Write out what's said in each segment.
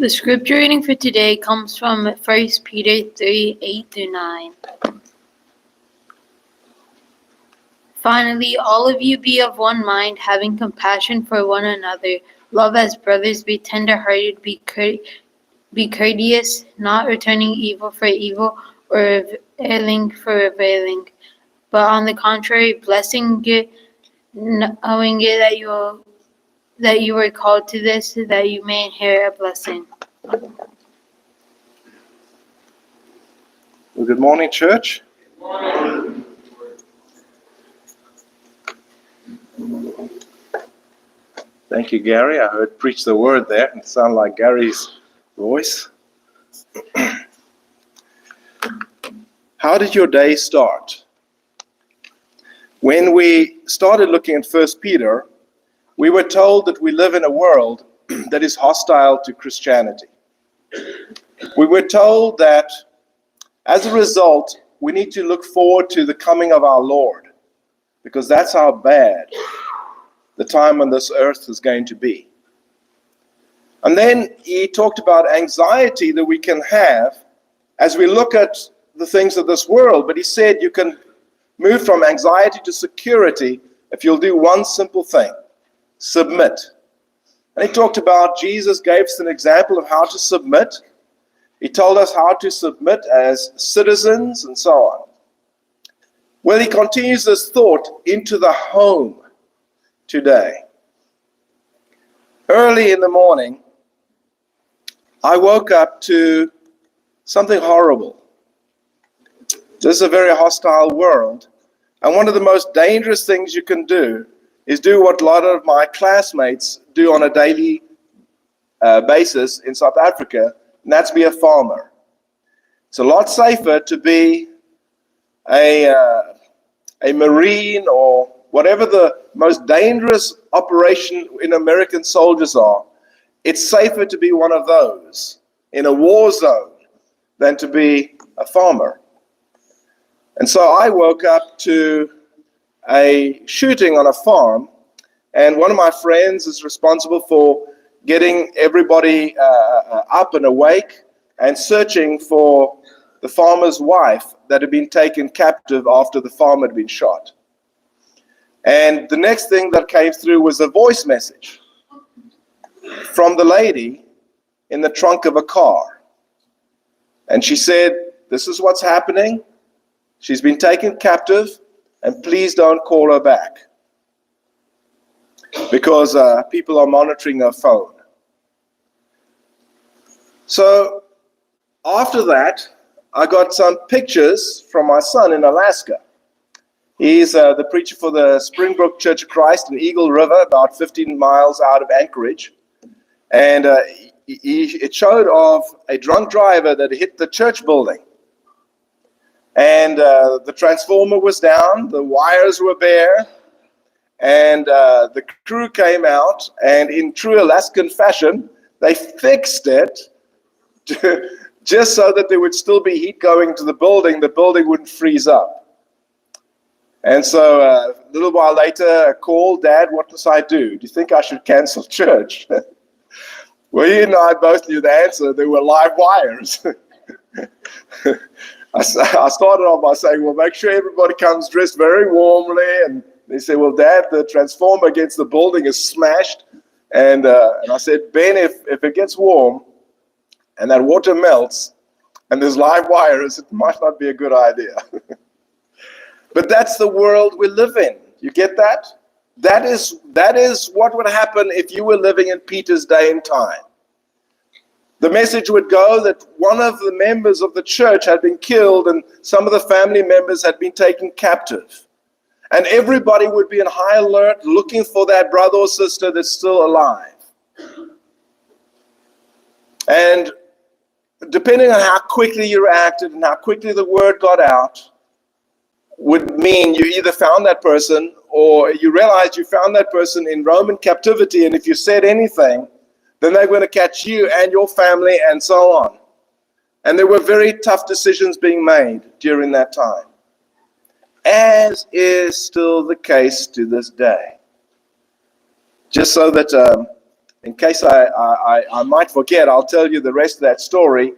The scripture reading for today comes from 1 Peter 3, 8-9. Finally, all of you be of one mind, having compassion for one another. Love as brothers, be tender-hearted, be courteous, not returning evil for evil or revailing for revailing, but on the contrary, blessing it, knowing it that you were called to this, that you may inherit a blessing. Well, good morning, church. Good morning. Thank you, Gary. I heard preach the word there. It sounded like Gary's voice. How did your day start? When we started looking at 1 Peter, we were told that we live in a world that is hostile to Christianity. We were told that as a result, we need to look forward to the coming of our Lord, because that's how bad the time on this earth is going to be. And then he talked about anxiety that we can have as we look at the things of this world, but he said you can move from anxiety to security if you'll do one simple thing: submit. And he talked about, Jesus gave us an example of how to submit. He told us how to submit as citizens and so on. Well, he continues this thought into the home today. Early in the morning, I woke up to something horrible. This is a very hostile world, and one of the most dangerous things you can do is do what a lot of my classmates do on a daily basis in South Africa, and that's be a farmer. It's a lot safer to be a Marine or whatever the most dangerous operation in American soldiers are. It's safer to be one of those in a war zone than to be a farmer. And so I woke up to a shooting on a farm, and one of my friends is responsible for getting everybody up and awake and searching for the farmer's wife that had been taken captive after the farm had been shot. And the next thing that came through was a voice message from the lady in the trunk of a car. And she said, "This is what's happening. She's been taken captive, and please don't call her back, because people are monitoring her phone." So after that, I got some pictures from my son in Alaska. He's the preacher for the Springbrook Church of Christ in Eagle River, about 15 miles out of Anchorage. And it showed of a drunk driver that hit the church building. And the transformer was down, the wires were bare, and the crew came out, and in true Alaskan fashion, they fixed it just so that there would still be heat going to the building wouldn't freeze up. And so a little while later, I called, "Dad, what must I do? Do you think I should cancel church?" Well, he and I both knew the answer. There were live wires. I started off by saying, "Well, make sure everybody comes dressed very warmly." And they said, "Well, Dad, the transformer against the building is smashed." And I said, "Ben, if it gets warm and that water melts and there's live wires, it might not be a good idea." But that's the world we live in. You get that? That is what would happen if you were living in Peter's day and time. The message would go that one of the members of the church had been killed and some of the family members had been taken captive. And everybody would be on high alert looking for that brother or sister that's still alive. And depending on how quickly you reacted and how quickly the word got out, would mean you either found that person or you realized you found that person in Roman captivity, and if you said anything, then they're going to catch you and your family and so on. And there were very tough decisions being made during that time, as is still the case to this day. Just so that in case I might forget, I'll tell you the rest of that story.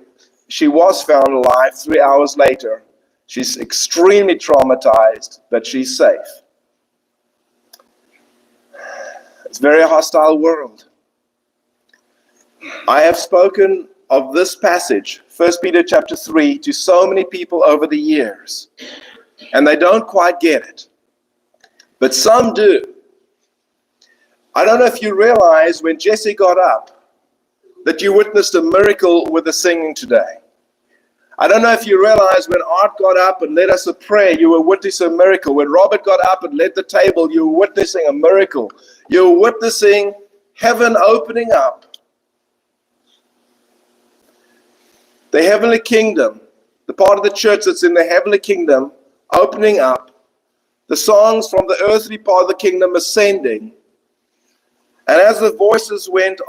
She was found alive 3 hours later. She's extremely traumatized, but she's safe. It's a very hostile world. I have spoken of this passage, 1 Peter chapter 3, to so many people over the years, and they don't quite get it. But some do. I don't know if you realize when Jesse got up that you witnessed a miracle with the singing today. I don't know if you realize when Art got up and led us a prayer, you were witnessing a miracle. When Robert got up and led the table, you were witnessing a miracle. You were witnessing heaven opening up. The heavenly kingdom, the part of the church that's in the heavenly kingdom, opening up. The songs from the earthly part of the kingdom ascending. And as the voices went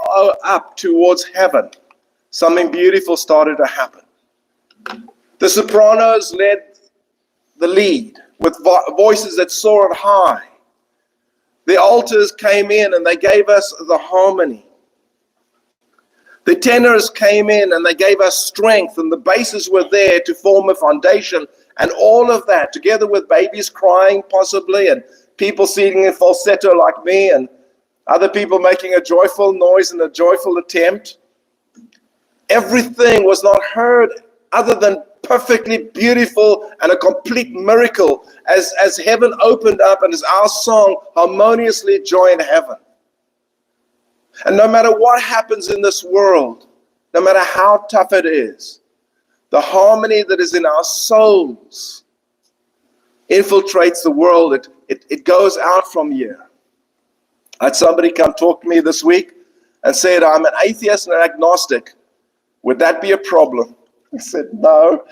up towards heaven, something beautiful started to happen. The sopranos led the lead with voices that soared high. The altars came in and they gave us the harmony. The tenors came in and they gave us strength, and the basses were there to form a foundation, and all of that, together with babies crying possibly, and people singing in falsetto like me, and other people making a joyful noise and a joyful attempt. Everything was not heard other than perfectly beautiful and a complete miracle as heaven opened up and as our song harmoniously joined heaven. And no matter what happens in this world, no matter how tough it is, the harmony that is in our souls infiltrates the world. It goes out from here. I had somebody come talk to me this week and said, I'm an atheist and an agnostic. Would that be a problem? I said, no.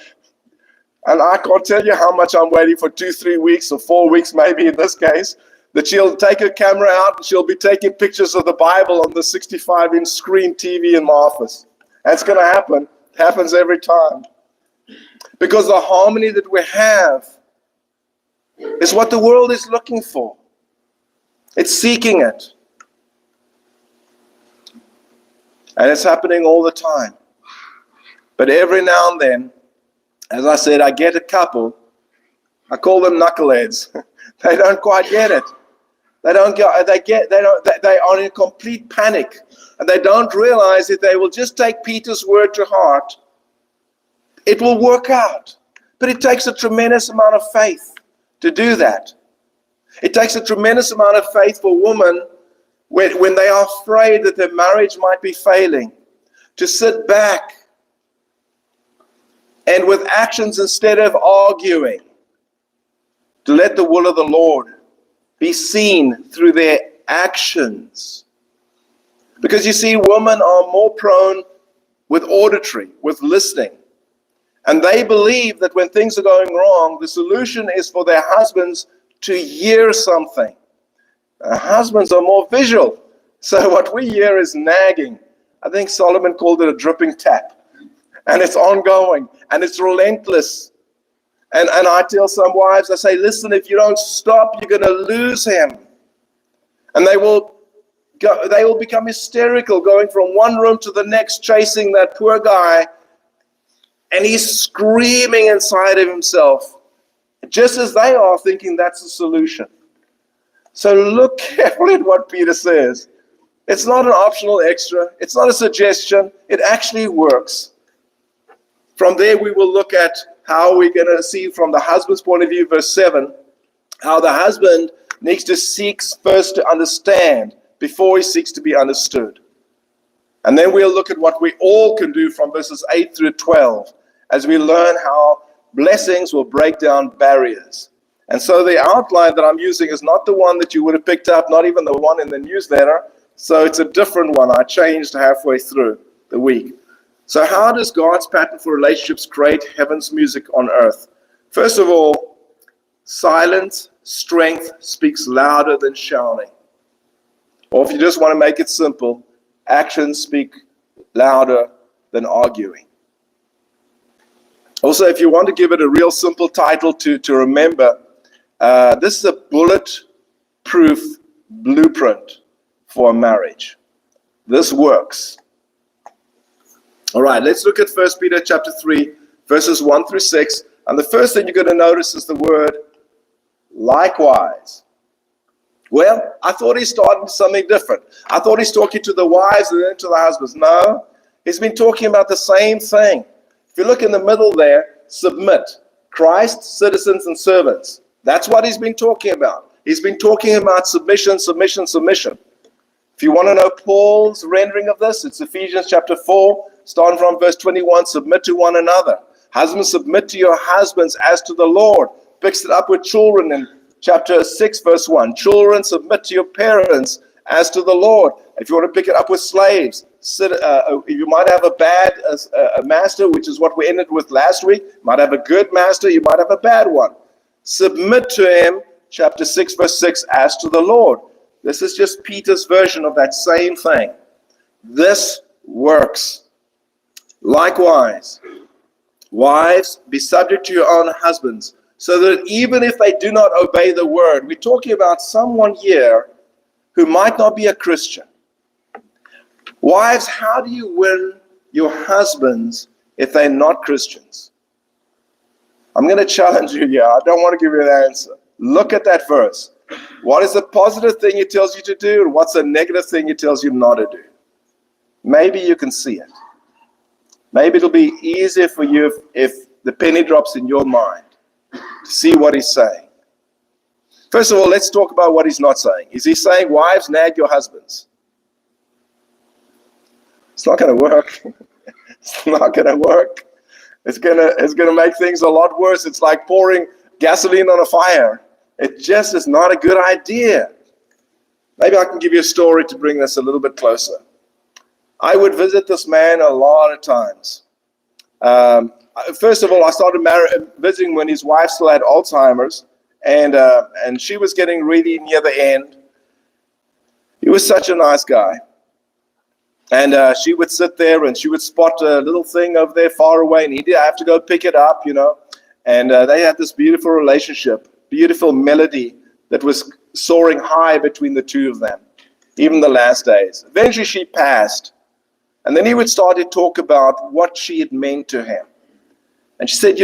And I can't tell you how much I'm waiting for 2, 3 weeks or 4 weeks, maybe in this case, that she'll take her camera out and she'll be taking pictures of the Bible on the 65-inch screen TV in my office. That's going to happen. It happens every time. Because the harmony that we have is what the world is looking for. It's seeking it. And it's happening all the time. But every now and then, as I said, I get a couple. I call them knuckleheads. They don't quite get it. They are in complete panic, and they don't realize that they will just take Peter's word to heart. It will work out. But it takes a tremendous amount of faith to do that. It takes a tremendous amount of faith for women when they are afraid that their marriage might be failing, to sit back and with actions instead of arguing, to let the will of the Lord be seen through their actions. Because you see, women are more prone with auditory, with listening. And they believe that when things are going wrong, the solution is for their husbands to hear something. Husbands are more visual. So what we hear is nagging. I think Solomon called it a dripping tap. And it's ongoing, and it's relentless. And I tell some wives, I say, listen, if you don't stop, you're going to lose him. And they will become hysterical, going from one room to the next, chasing that poor guy. And he's screaming inside of himself, just as they are thinking that's the solution. So look carefully at what Peter says. It's not an optional extra. It's not a suggestion. It actually works. From there, we will look at how we're going to see from the husband's point of view, verse 7, how the husband needs to seek first to understand before he seeks to be understood. And then we'll look at what we all can do from verses 8 through 12 as we learn how blessings will break down barriers. And so the outline that I'm using is not the one that you would have picked up, not even the one in the newsletter. So it's a different one. I changed halfway through the week. So how does God's pattern for relationships create heaven's music on earth? First of all, silent strength speaks louder than shouting. Or if you just want to make it simple, actions speak louder than arguing. Also, if you want to give it a real simple title to remember, this is a bulletproof blueprint for a marriage. This works. All right, let's look at 1 Peter chapter 3, verses 1 through 6. And the first thing you're going to notice is the word likewise. Well, I thought he started something different. I thought he's talking to the wives and then to the husbands. No, he's been talking about the same thing. If you look in the middle there, submit. Christ, citizens, and servants. That's what he's been talking about. He's been talking about submission, submission, submission. If you want to know Paul's rendering of this, it's Ephesians chapter 4, starting from verse 21, submit to one another. Husbands, submit to your husbands as to the Lord. Picks it up with children in chapter 6, verse 1. Children, submit to your parents as to the Lord. If you want to pick it up with slaves, you might have a bad master, which is what we ended with last week. You might have a good master, you might have a bad one. Submit to him, chapter 6, verse 6, as to the Lord. This is just Peter's version of that same thing. This works. Likewise, wives, be subject to your own husbands, so that even if they do not obey the word, we're talking about someone here who might not be a Christian. Wives, how do you win your husbands if they're not Christians? I'm going to challenge you here. I don't want to give you an answer. Look at that verse. What is the positive thing it tells you to do, and what's the negative thing it tells you not to do? Maybe you can see it. Maybe it'll be easier for you if the penny drops in your mind to see what he's saying. First of all, let's talk about what he's not saying. Is he saying, wives, nag your husbands? It's not going to work. It's not going to work. It's gonna make things a lot worse. It's like pouring gasoline on a fire. It just is not a good idea. Maybe I can give you a story to bring this a little bit closer. I would visit this man a lot of times. First of all, I started visiting when his wife still had Alzheimer's, and she was getting really near the end. He was such a nice guy. And she would sit there and she would spot a little thing over there far away, and he'd have to go pick it up, And they had this beautiful relationship, beautiful melody that was soaring high between the two of them, even the last days. Eventually she passed, and then he would start to talk about what she had meant to him. And she said,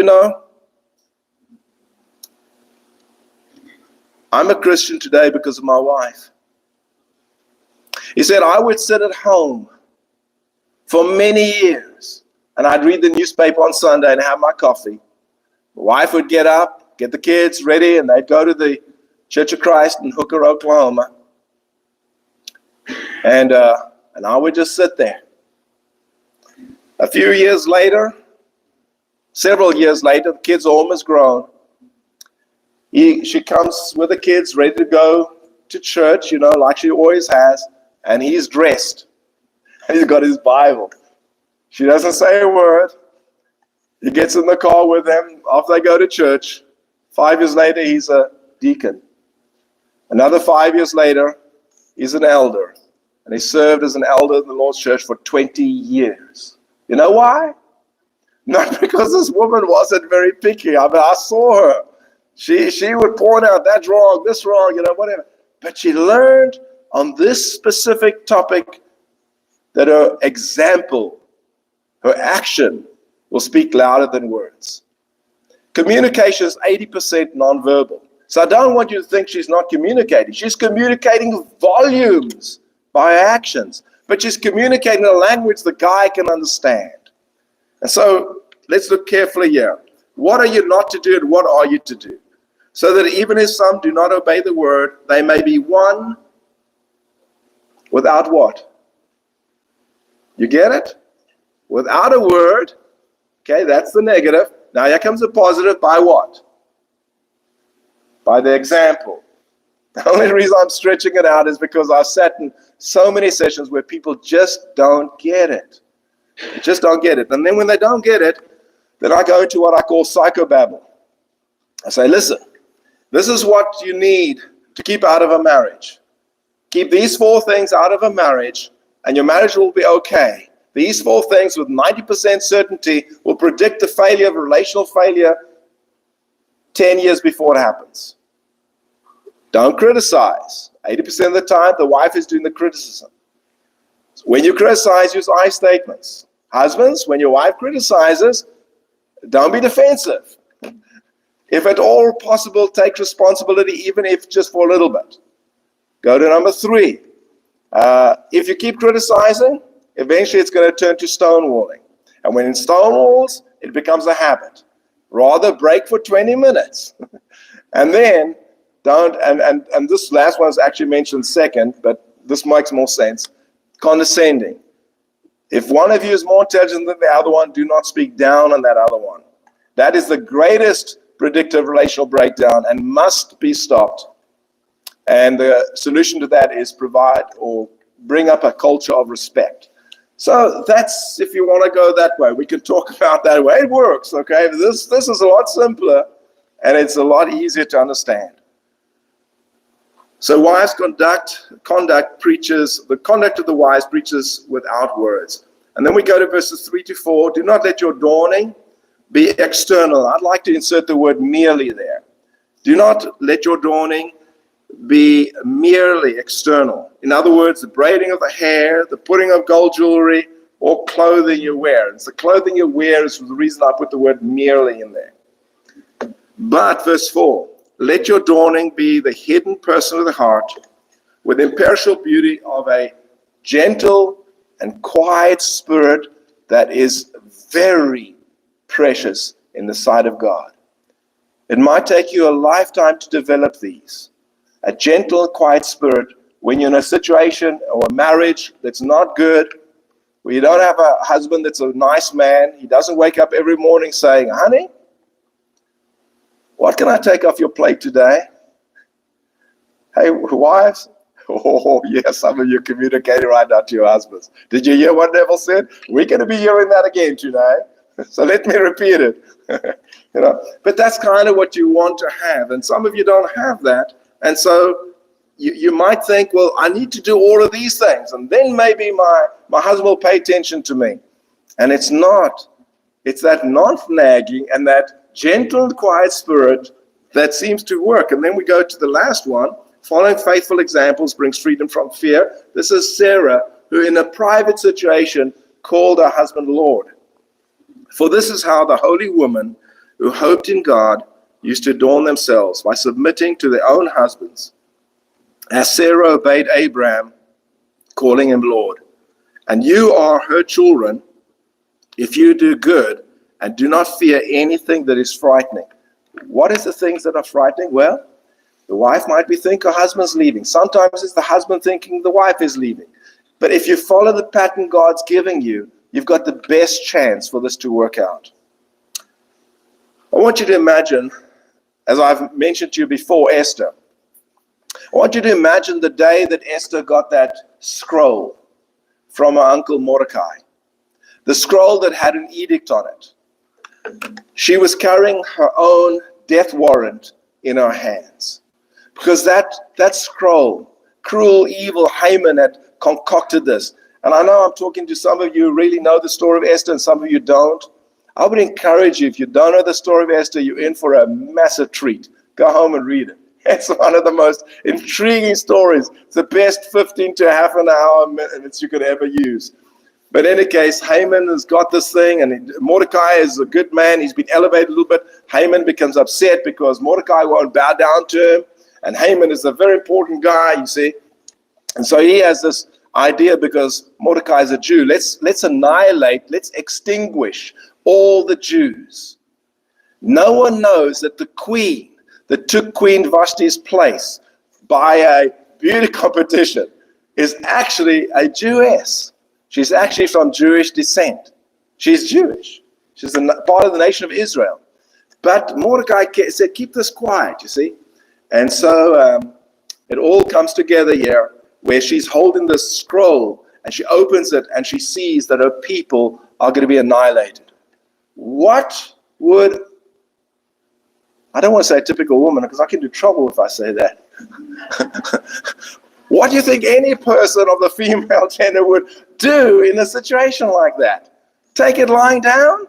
I'm a Christian today because of my wife. He said, I would sit at home for many years, and I'd read the newspaper on Sunday and have my coffee. My wife would get up, get the kids ready, and they'd go to the Church of Christ in Hooker, Oklahoma. And I would just sit there. A few years later, several years later, the kids are almost grown. She comes with the kids ready to go to church, like she always has, and he's dressed. He's got his Bible. She doesn't say a word. He gets in the car with them. Off they go to church. 5 years later, he's a deacon. Another 5 years later, he's an elder. And he served as an elder in the Lord's church for 20 years. You know why? Not because this woman wasn't very picky. I saw her. She would point out, that's wrong, this wrong, whatever. But she learned on this specific topic that her example, her action, will speak louder than words. Communication is 80% nonverbal. So I don't want you to think she's not communicating. She's communicating volumes by her actions, but she's communicating a language the guy can understand. And so let's look carefully here. What are you not to do and what are you to do? So that even if some do not obey the word, they may be won without what? You get it? Without a word. Okay, that's the negative. Now here comes the positive. By what? By the example. The only reason I'm stretching it out is because I've sat in so many sessions where people just don't get it. They just don't get it. And then when they don't get it, then I go into what I call psychobabble. I say, listen, this is what you need to keep out of a marriage. Keep these 4 things out of a marriage, and your marriage will be okay. These 4 things with 90% certainty will predict the failure of relational failure 10 years before it happens. Don't criticize. 80% of the time, the wife is doing the criticism. When you criticize, use I statements. Husbands, when your wife criticizes, don't be defensive. If at all possible, take responsibility, even if just for a little bit. Go to number 3. If you keep criticizing, eventually it's going to turn to stonewalling. And when it stonewalls, it becomes a habit. Rather break for 20 minutes. And then don't, and this last one is actually mentioned second, but this makes more sense. Condescending. If one of you is more intelligent than the other one, do not speak down on that other one. That is the greatest predictive relational breakdown and must be stopped. And the solution to that is provide or bring up a culture of respect. So that's, if you want to go that way, we can talk about that way. It works, okay? This is a lot simpler and it's a lot easier to understand. So wives conduct preaches, the conduct of the wise preaches without words. And then we go to verses 3 to 4. Do not let your adorning be external. I'd like to insert the word merely there. Do not let your adorning be merely external. In other words, the braiding of the hair, the putting of gold jewelry, or clothing you wear. It's the clothing you wear is the reason I put the word merely in there. But, verse 4, let your adorning be the hidden person of the heart with imperishable beauty of a gentle and quiet spirit that is very precious in the sight of God. It might take you a lifetime to develop these. A gentle, quiet spirit when you're in a situation or a marriage that's not good, where you don't have a husband that's a nice man. He doesn't wake up every morning saying, honey, what can I take off your plate today? Hey, wives? Oh, yes, some of you communicating right now to your husbands. Did you hear what Neville said? We're going to be hearing that again today. So let me repeat it. But that's kind of what you want to have. And some of you don't have that. And so you might think, well, I need to do all of these things. And then maybe my husband will pay attention to me. And it's not. It's that non-nagging and that gentle and quiet spirit that seems to work. And then we go to the last one. Following faithful examples brings freedom from fear. This is Sarah, who in a private situation called her husband Lord. For this is how the holy woman who hoped in God used to adorn themselves, by submitting to their own husbands, as Sarah obeyed Abraham, calling him Lord. And you are her children if you do good and do not fear anything that is frightening. What is the things that are frightening? Well, the wife might be thinking her husband's leaving. Sometimes it's the husband thinking the wife is leaving. But if you follow the pattern God's giving you, you've got the best chance for this to work out. I want you to imagine, as I've mentioned to you before, Esther. I want you to imagine the day that Esther got that scroll from her uncle Mordecai. The scroll that had an edict on it. She was carrying her own death warrant in her hands. Because that scroll, cruel, evil Haman had concocted this. And I know I'm talking to some of you who really know the story of Esther and some of you don't. I would encourage you, if you don't know the story of Esther, you're in for a massive treat. Go home and read it. It's one of the most intriguing stories. It's the best 15 to half an hour minutes you could ever use. But in any case, Haman has got this thing, and Mordecai is a good man. He's been elevated a little bit. Haman becomes upset because Mordecai won't bow down to him. And Haman is a very important guy, you see. And so he has this idea, because Mordecai is a Jew. Let's annihilate, let's extinguish all the Jews. No one knows that the queen that took Queen Vashti's place by a beauty competition is actually a Jewess. She's actually from Jewish descent. She's Jewish. She's a part of the nation of Israel. But Mordecai said, keep this quiet, you see. And so it all comes together here, where she's holding this scroll, and she opens it, and she sees that her people are going to be annihilated. What would, I don't want to say a typical woman, because I can do trouble if I say that. What do you think any person of the female gender would do in a situation like that? Take it lying down?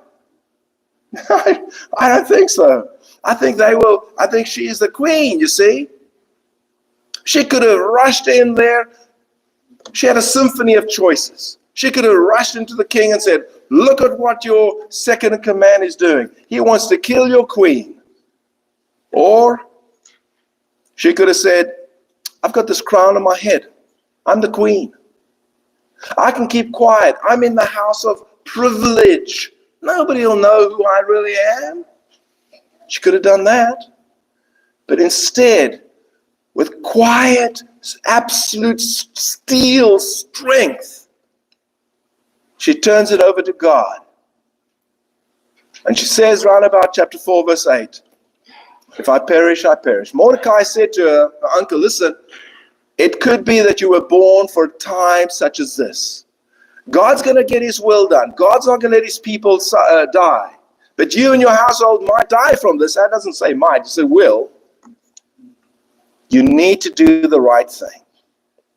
I don't think so. I think she is the queen, you see. She could have rushed in there, She had a symphony of choices. She could have rushed into the king and said, look at what your second in command is doing. He wants to kill your queen. Or she could have said, I've got this crown on my head. I'm the queen. I can keep quiet. I'm in the house of privilege. Nobody will know who I really am. She could have done that. But instead, with quiet, absolute steel strength, she turns it over to God. And she says, round about chapter 4, verse 8, if I perish, I perish. Mordecai said to her uncle, listen, it could be that you were born for a time such as this. God's going to get his will done. God's not going to let his people die. But you and your household might die from this. That doesn't say might, it says will. You need to do the right thing.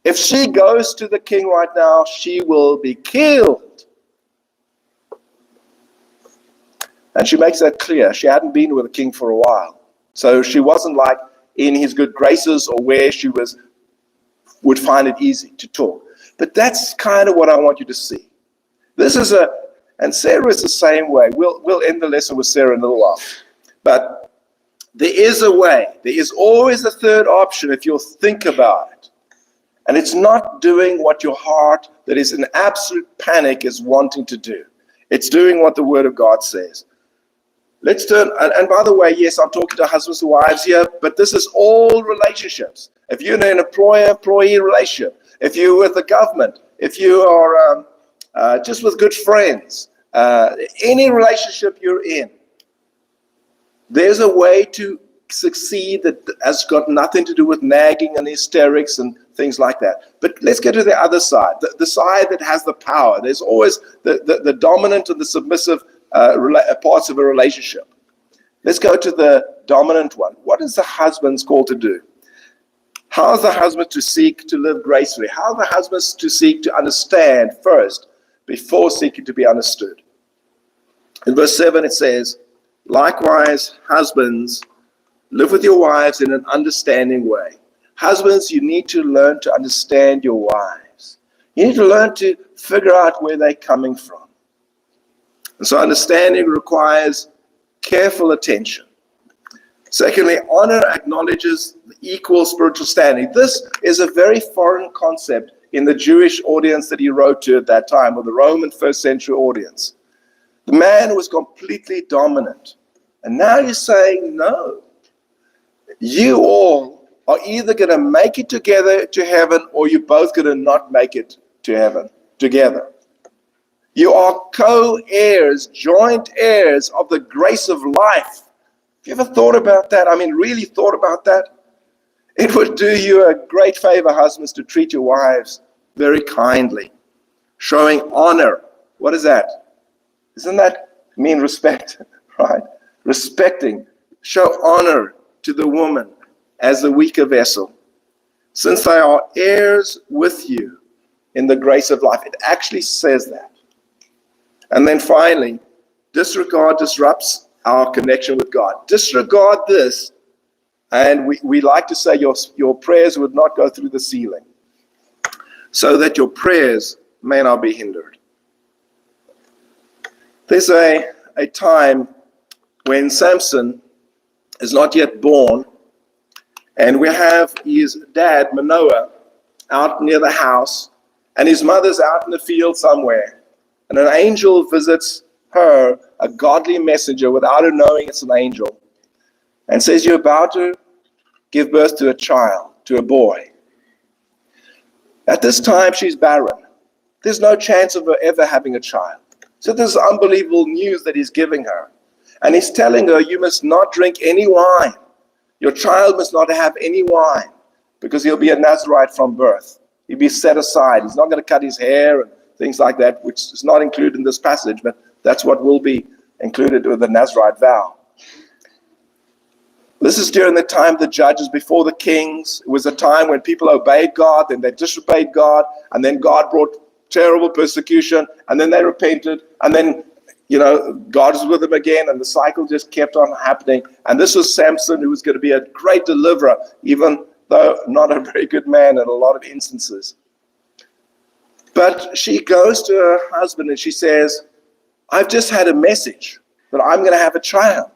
If she goes to the king right now, she will be killed. And she makes that clear. She hadn't been with the king for a while. So she wasn't like in his good graces or where she would find it easy to talk. But that's kind of what I want you to see. And Sarah is the same way. We'll end the lesson with Sarah in a little while. But there is a way. There is always a third option if you'll think about it. And it's not doing what your heart that is in absolute panic is wanting to do. It's doing what the Word of God says. Let's turn, and by the way, yes, I'm talking to husbands and wives here, but this is all relationships. If you're in an employer-employee relationship, if you're with the government, if you are just with good friends, any relationship you're in, there's a way to succeed that has got nothing to do with nagging and hysterics and things like that. But let's get to the other side, the side that has the power. There's always the dominant and the submissive parts of a relationship. Let's go to the dominant one. What is the husband's called to do? How is the husband to seek to live gracefully? How are the husbands to seek to understand first before seeking to be understood? In verse 7 it says, likewise, husbands, live with your wives in an understanding way. Husbands, you need to learn to understand your wives. You need to learn to figure out where they're coming from. And so understanding requires careful attention. Secondly, honor acknowledges the equal spiritual standing. This is a very foreign concept in the Jewish audience that he wrote to at that time, or the Roman first century audience. The man was completely dominant. And now you're saying, no. You all are either going to make it together to heaven, or you're both going to not make it to heaven together. You are co-heirs, joint heirs of the grace of life. Have you ever thought about that? I mean, really thought about that? It would do you a great favor, husbands, to treat your wives very kindly, showing honor. What is that? Doesn't that mean respect, right? Respecting. Show honor to the woman as the weaker vessel, since they are heirs with you in the grace of life. It actually says that. And then finally, disregard disrupts our connection with God. Disregard this, and we like to say your prayers would not go through the ceiling, so that your prayers may not be hindered. There's a time when Samson is not yet born, and we have his dad, Manoah, out near the house, and his mother's out in the field somewhere. And an angel visits her, a godly messenger, without her knowing it's an angel, and says, you're about to give birth to a child, to a boy. At this time, she's barren. There's no chance of her ever having a child. So this is unbelievable news that he's giving her. And he's telling her, you must not drink any wine. Your child must not have any wine, because he'll be a Nazirite from birth. He'll be set aside. He's not going to cut his hair and things like that, which is not included in this passage, but that's what will be included with the Nazirite vow. This is during the time of the judges before the kings. It was a time when people obeyed God, then they disobeyed God, and then God brought terrible persecution, and then they repented, and then God was with them again, and the cycle just kept on happening. And this was Samson, who was going to be a great deliverer, even though not a very good man in a lot of instances. But she goes to her husband and she says, I've just had a message that I'm going to have a child.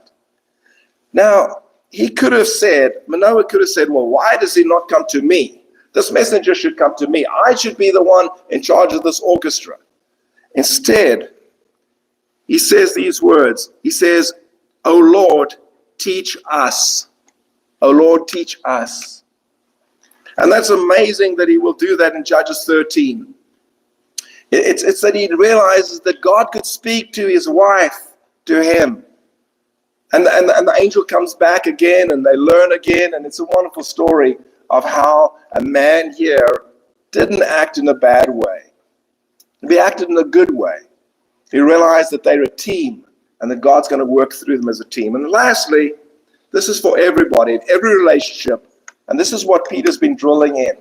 Now, Manoah could have said, well, why does he not come to me? This messenger should come to me. I should be the one in charge of this orchestra. Instead, he says these words. He says, O Lord, teach us. O Lord, teach us. And that's amazing that he will do that in Judges 13. It's that he realizes that God could speak to his wife, to him. And the angel comes back again and they learn again. And it's a wonderful story of how a man here didn't act in a bad way. He acted in a good way. He realized that they're a team and that God's going to work through them as a team. And lastly, this is for everybody, in every relationship. And this is what Peter's been drilling in.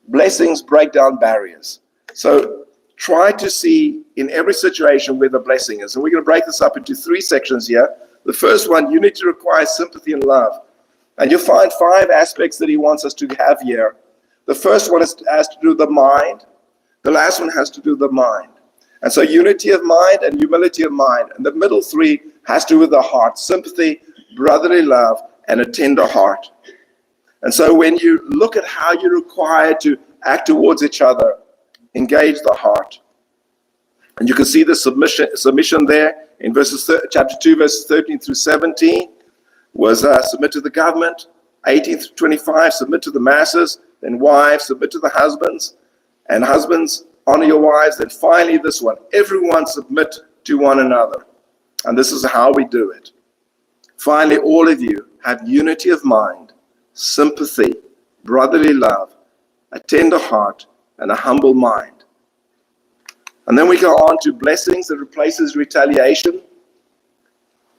Blessings break down barriers. So try to see in every situation where the blessing is. And we're going to break this up into 3 sections here. The first one, unity requires sympathy and love. And you'll find 5 aspects that he wants us to have here. The first one has to do with the mind. The last one has to do with the mind. And so unity of mind and humility of mind. And the middle 3 has to do with the heart. Sympathy, brotherly love, and a tender heart. And so when you look at how you're required to act towards each other, engage the heart. And you can see the submission there in chapter 2, verses 13 through 17, was submit to the government. 18 through 25, submit to the masses. Then wives, submit to the husbands. And husbands, honor your wives. Then finally this one, everyone submit to one another. And this is how we do it. Finally, all of you have unity of mind, sympathy, brotherly love, a tender heart, and a humble mind. And then we go on to blessings that replaces retaliation.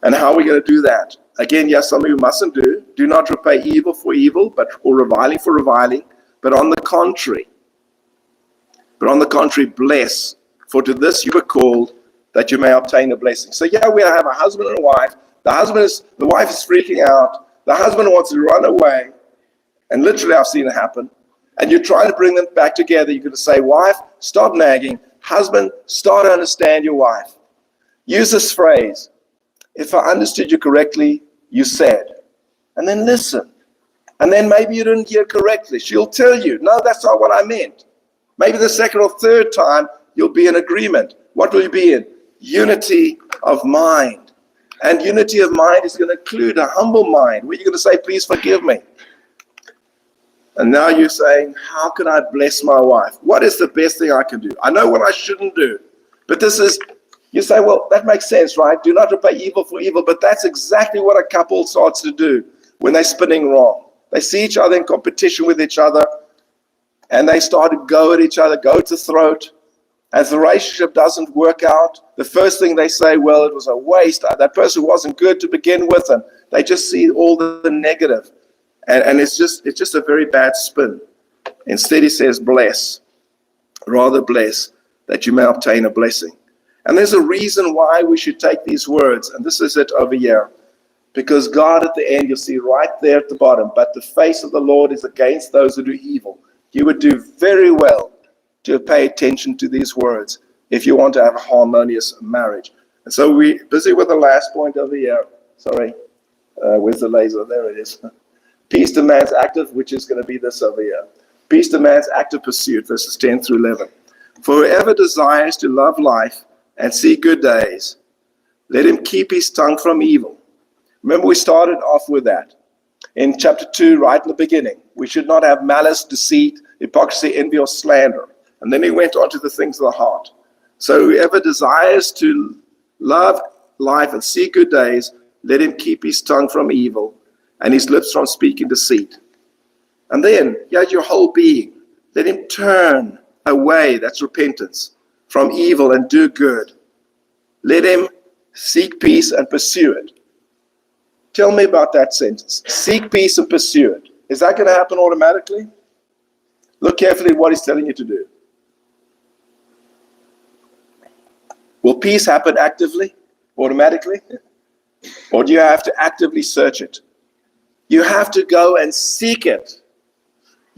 And how are we going to do that? Again, yes, some of you mustn't do. Do not repay evil for evil, or reviling for reviling. But on the contrary, bless. For to this you were called, that you may obtain a blessing. So yeah, we have a husband and a wife. The wife is freaking out. The husband wants to run away. And literally, I've seen it happen. And you're trying to bring them back together. You're going to say, wife, stop nagging. Husband, start to understand your wife. Use this phrase. If I understood you correctly, you said. And then listen. And then maybe you didn't hear correctly. She'll tell you, no, that's not what I meant. Maybe the second or third time, you'll be in agreement. What will you be in? Unity of mind. And unity of mind is going to include a humble mind, where you're going to say, please forgive me. And now you're saying, how can I bless my wife? What is the best thing I can do? I know what I shouldn't do. But you say, well, that makes sense, right? Do not repay evil for evil. But that's exactly what a couple starts to do when they're spinning wrong. They see each other in competition with each other, and they start to go at each other, go to throat. As the relationship doesn't work out, the first thing they say, well, it was a waste. That person wasn't good to begin with, and they just see all the negative. And it's just a very bad spin. Instead, he says, bless, rather bless, that you may obtain a blessing. And there's a reason why we should take these words, and this is it over here. Because God at the end, you'll see right there at the bottom, but the face of the Lord is against those who do evil. You would do very well to pay attention to these words if you want to have a harmonious marriage. And so we're busy with the last point over here. Sorry, where's the laser? There it is. Peace demands active, which is going to be this over here. Peace demands active pursuit, verses 10 through 11. For whoever desires to love life and see good days, let him keep his tongue from evil. Remember, we started off with that in chapter 2, right in the beginning. We should not have malice, deceit, hypocrisy, envy, or slander. And then he went on to the things of the heart. So whoever desires to love life and see good days, let him keep his tongue from evil and his lips from speaking deceit. And then, your whole being, let him turn away, that's repentance, from evil and do good. Let him seek peace and pursue it. Tell me about that sentence. Seek peace and pursue it. Is that going to happen automatically? Look carefully at what he's telling you to do. Will peace happen actively, automatically? Or do you have to actively search it? You have to go and seek it.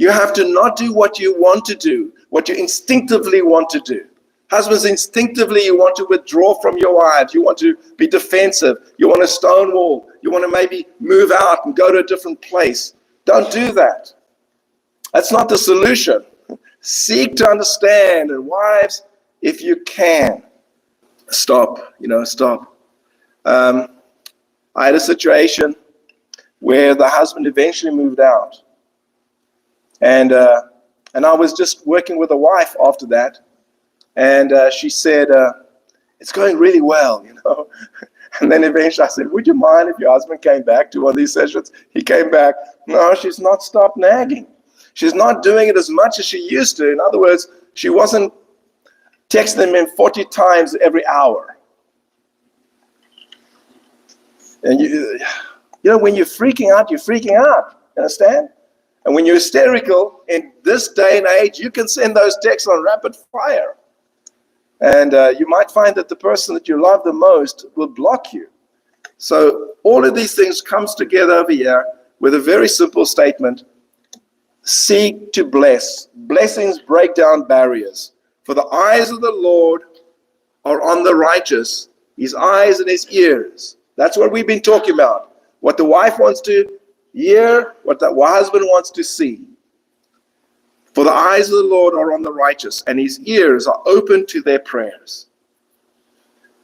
You have to not do what you want to do, what you instinctively want to do. Husbands, instinctively, you want to withdraw from your wives. You want to be defensive. You want to stonewall. You want to maybe move out and go to a different place. Don't do that. That's not the solution. Seek to understand. And wives, if you can, stop. Stop. I had a situation where the husband eventually moved out. And I was just working with a wife after that. And she said, it's going really well, And then eventually I said, would you mind if your husband came back to one of these sessions? He came back. No, she's not stopped nagging. She's not doing it as much as she used to. In other words, she wasn't texting him 40 times every hour. And when you're freaking out, you're freaking out. You understand? And when you're hysterical, in this day and age, you can send those texts on rapid fire. And you might find that the person that you love the most will block you. So all of these things comes together over here with a very simple statement. Seek to bless. Blessings break down barriers. For the eyes of the Lord are on the righteous, his eyes and his ears. That's what we've been talking about. What the wife wants to hear, what the husband wants to see. For the eyes of the Lord are on the righteous, and his ears are open to their prayers.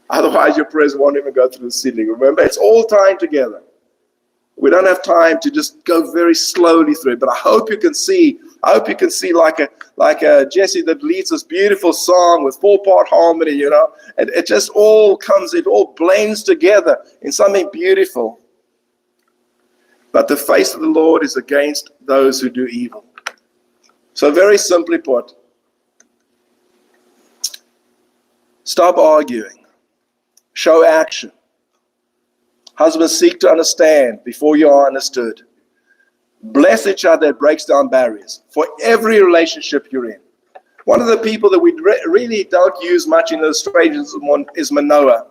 Otherwise, your prayers won't even go through the ceiling. Remember, it's all tied together. We don't have time to just go very slowly through it, but I hope you can see. I hope you can see like a Jesse that leads this beautiful song with 4-part harmony, and it just all comes, it all blends together in something beautiful. But the face of the Lord is against those who do evil. So very simply put, stop arguing. Show action. Husbands, seek to understand before you are understood. Bless each other. It breaks down barriers for every relationship you're in. One of the people that we really don't use much in illustrations is Manoah.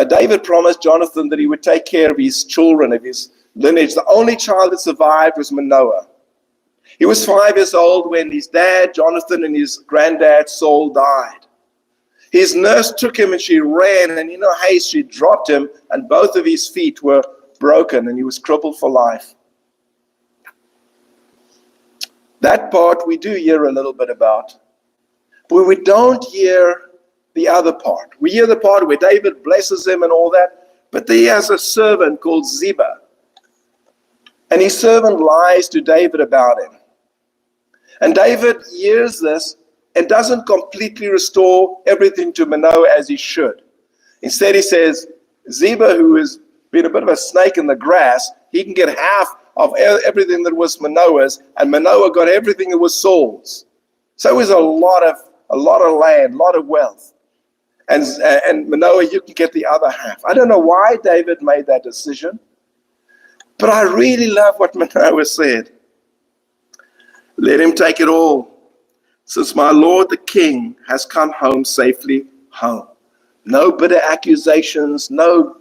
David promised Jonathan that he would take care of his children, of his lineage. The only child that survived was Manoah. He was 5 years old when his dad, Jonathan, and his granddad, Saul, died. His nurse took him and she ran, and in her haste, she dropped him, and both of his feet were broken, and he was crippled for life. That part we do hear a little bit about, but we don't hear the other part. We hear the part where David blesses him and all that, but he has a servant called Ziba. And his servant lies to David about him. And David hears this and doesn't completely restore everything to Manoah as he should. Instead, he says, Ziba, who has been a bit of a snake in the grass, he can get half of everything that was Manoah's, and Manoah got everything that was Saul's. So it was a lot of land, a lot of wealth. And Manoah, you can get the other half. I don't know why David made that decision, but I really love what Manoah said. Let him take it all, since my Lord the King has come home safely home. No bitter accusations, no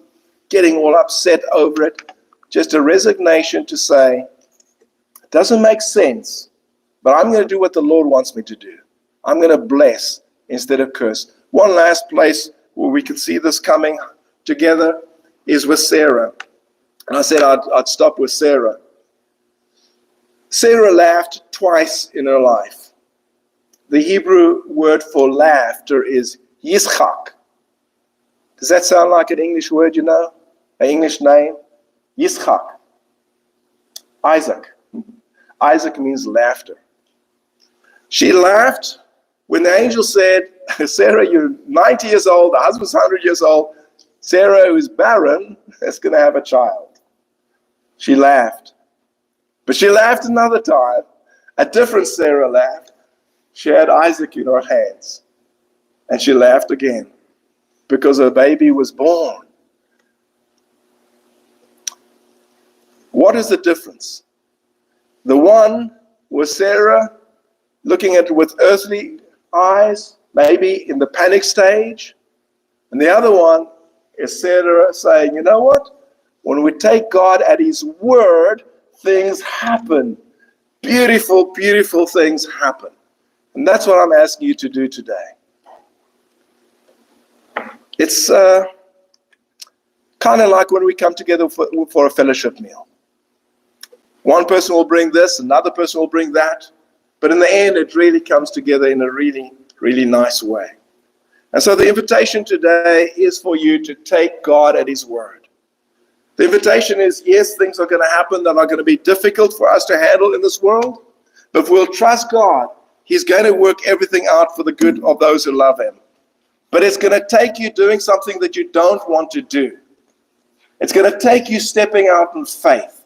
getting all upset over it. Just a resignation to say, it doesn't make sense, but I'm going to do what the Lord wants me to do. I'm going to bless instead of curse. One last place where we can see this coming together is with Sarah. And I said I'd stop with Sarah. Sarah laughed twice in her life. The Hebrew word for laughter is yitzchak. Does that sound like an English word, An English name? Yitzchak. Isaac. Isaac means laughter. She laughed when the angel said, Sarah, you're 90 years old, the husband's 100 years old. Sarah, who's barren, is going to have a child. She laughed. But she laughed another time. A different Sarah laughed. She had Isaac in her hands. And she laughed again because her baby was born. What is the difference? The one was Sarah looking at it with earthly eyes, maybe in the panic stage. And the other one is Sarah saying, you know what? When we take God at his word, things happen. beautiful, beautiful things happen. And that's what I'm asking you to do today. It's kind of like when we come together for a fellowship meal. One person will bring this, another person will bring that. But in the end, it really comes together in a really, really nice way. And so the invitation today is for you to take God at his word. The invitation is, yes, things are going to happen that are going to be difficult for us to handle in this world. But if we'll trust God, he's going to work everything out for the good of those who love him. But it's going to take you doing something that you don't want to do. It's going to take you stepping out in faith.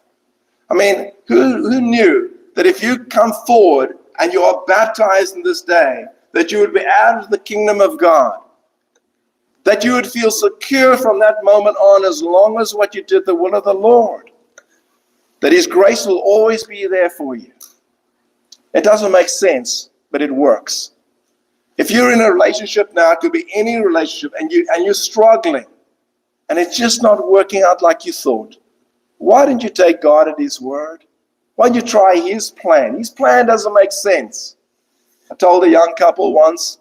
I mean, who knew that if you come forward and you are baptized in this day, that you would be out of the kingdom of God, that you would feel secure from that moment on as long as what you did the will of the Lord, that his grace will always be there for you. It doesn't make sense, but it works. If you're in a relationship now, it could be any relationship, and you're struggling, and it's just not working out like you thought, why didn't you take God at his word? Why don't you try his plan? His plan doesn't make sense. I told a young couple once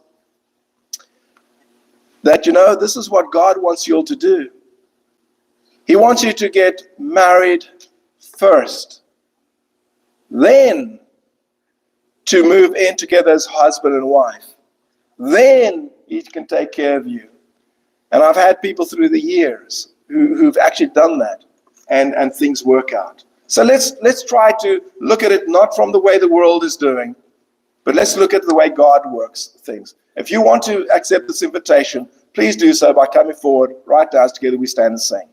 that, this is what God wants you all to do. He wants you to get married first, then to move in together as husband and wife. Then he can take care of you. And I've had people through the years who've actually done that, and things work out. So let's try to look at it not from the way the world is doing, but let's look at the way God works things. If you want to accept this invitation, please do so by coming forward. Right now, together we stand and sing.